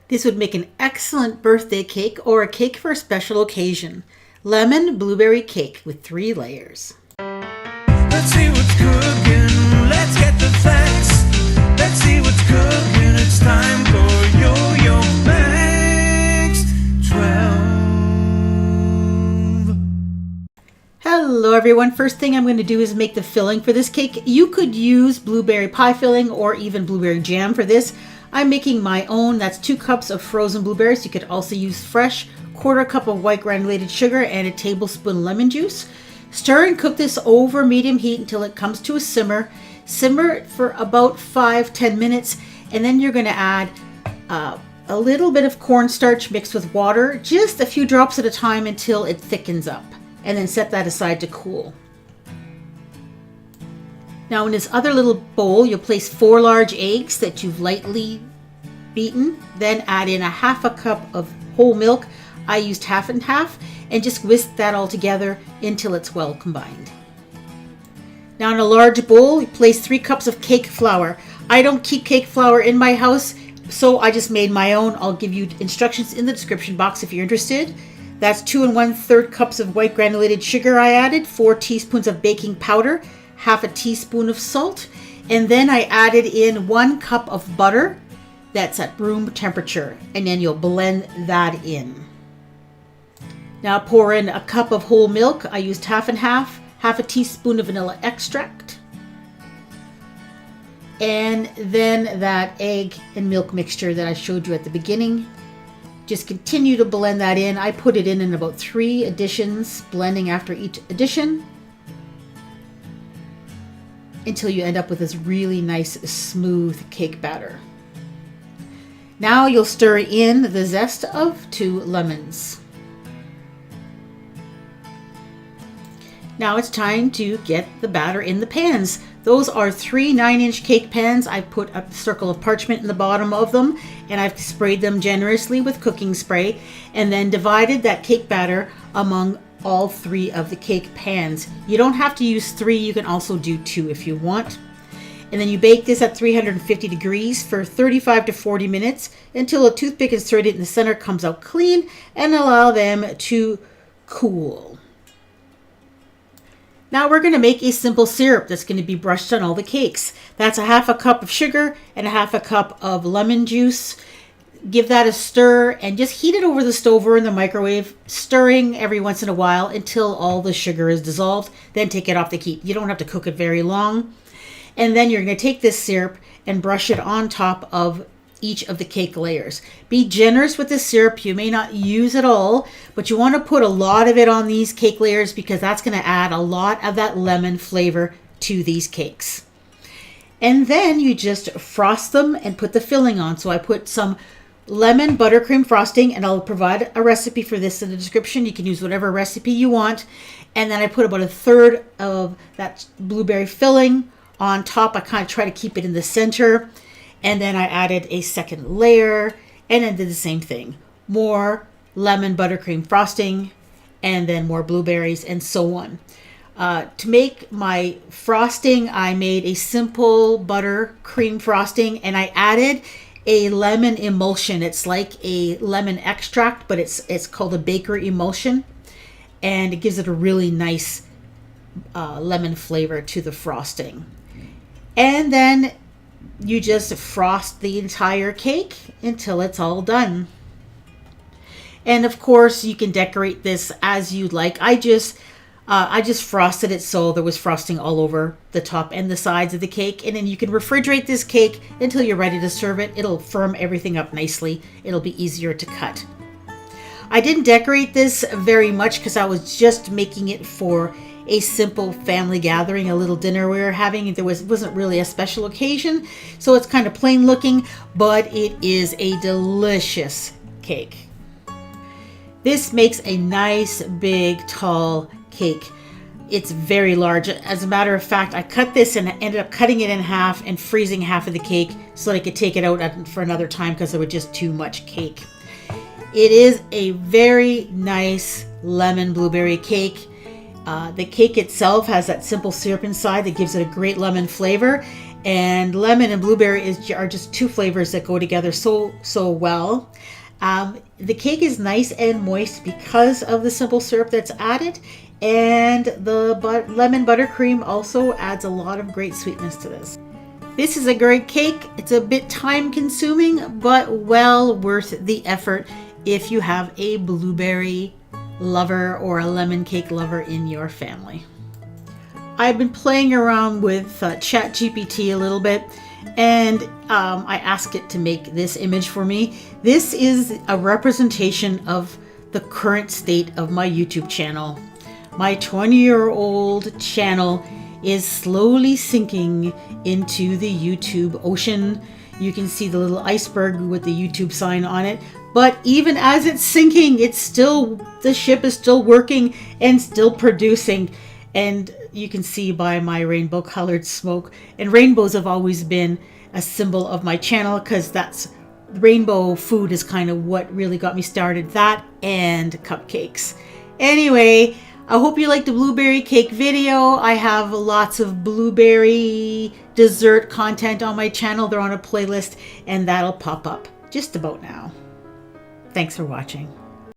This would make an excellent birthday cake or a cake for a special occasion. Lemon blueberry cake with 3 layers. Let's see what's cooking. Let's get the facts. Let's see what's cooking. It's time for Yo-Yo Max 12. Hello everyone. First thing I'm going to do is make the filling for this cake. You could use blueberry pie filling or even blueberry jam for this. I'm making my own. That's 2 cups of frozen blueberries. You could also use fresh, 1/4 cup of white granulated sugar, and a tablespoon lemon juice. Stir and cook this over medium heat until it comes to a simmer. Simmer it for about 5-10 minutes, and then you're going to add a little bit of cornstarch mixed with water, just a few drops at a time until it thickens up, and then set that aside to cool. Now in this other little bowl, you'll place 4 large eggs that you've lightly beaten. Then add in a 1/2 cup of whole milk. I used half and half, and just whisk that all together until it's well combined. Now in a large bowl, you place 3 cups of cake flour. I don't keep cake flour in my house, so I just made my own. I'll give you instructions in the description box if you're interested. That's 2 1/3 cups of white granulated sugar I added, 4 teaspoons of baking powder, 1/2 teaspoon of salt, and then I added in 1 cup of butter that's at room temperature, and then you'll blend that in. Now pour in a cup of whole milk. I used half and half, 1/2 teaspoon of vanilla extract, and then that egg and milk mixture that I showed you at the beginning. Just continue to blend that in. I put it in about 3 additions, blending after each addition, until you end up with this really nice smooth cake batter. Now you'll stir in the zest of 2 lemons. Now it's time to get the batter in the pans. Those are 3 9-inch cake pans. I put a circle of parchment in the bottom of them, and I've sprayed them generously with cooking spray, and then divided that cake batter among all 3 of the cake pans. You don't have to use 3, you can also do 2 if you want. And then you bake this at 350 degrees for 35 to 40 minutes until a toothpick inserted in the center comes out clean, and allow them to cool. Now we're going to make a simple syrup that's going to be brushed on all the cakes. That's a 1/2 cup of sugar and a 1/2 cup of lemon juice. Give that a stir and just heat it over the stove or in the microwave, stirring every once in a while until all the sugar is dissolved. Then take it off the heat. You don't have to cook it very long. And then you're going to take this syrup and brush it on top of each of the cake layers. Be generous with the syrup. You may not use it all, but you want to put a lot of it on these cake layers because that's going to add a lot of that lemon flavor to these cakes. And then you just frost them and put the filling on. So I put some lemon buttercream frosting, and I'll provide a recipe for this in the description. You can use whatever recipe you want. And then I put about 1/3 of that blueberry filling on top. I kind of try to keep it in the center. And then I added a second layer, and then did the same thing. More lemon buttercream frosting, and then more blueberries, and so on. To make my frosting, I made a simple buttercream frosting, and I added a lemon emulsion. It's like a lemon extract, but it's called a bakery emulsion, and it gives it a really nice lemon flavor to the frosting. And then you just frost the entire cake until it's all done. And of course, you can decorate this as you'd like. I just frosted it so there was frosting all over the top and the sides of the cake. And then you can refrigerate this cake until you're ready to serve it. It'll firm everything up nicely. It'll be easier to cut. I didn't decorate this very much because I was just making it for a simple family gathering, a little dinner we were having. There wasn't really a special occasion, so it's kind of plain looking, but it is a delicious cake. This makes a nice, big, tall cake. It's very large. As a matter of fact, I cut this and ended up cutting it in half and freezing half of the cake so that I could take it out for another time because there was just too much cake. It is a very nice lemon blueberry cake. The cake itself has that simple syrup inside that gives it a great lemon flavor, And lemon and blueberry are just two flavors that go together so well. The cake is nice and moist because of the simple syrup that's added, and the lemon buttercream also adds a lot of great sweetness to this. This is a great cake. It's a bit time consuming, but well worth the effort if you have a blueberry lover or a lemon cake lover in your family. I've been playing around with ChatGPT a little bit, and I asked it to make this image for me. This is a representation of the current state of my YouTube channel. My 20-year-old channel is slowly sinking into the YouTube ocean. You can see the little iceberg with the YouTube sign on it. But even as it's sinking, the ship is still working and still producing. And you can see by my rainbow colored smoke. And rainbows have always been a symbol of my channel, because rainbow food is kind of what really got me started. That and cupcakes. Anyway, I hope you liked the blueberry cake video. I have lots of blueberry dessert content on my channel. They're on a playlist, and that'll pop up just about now. Thanks for watching.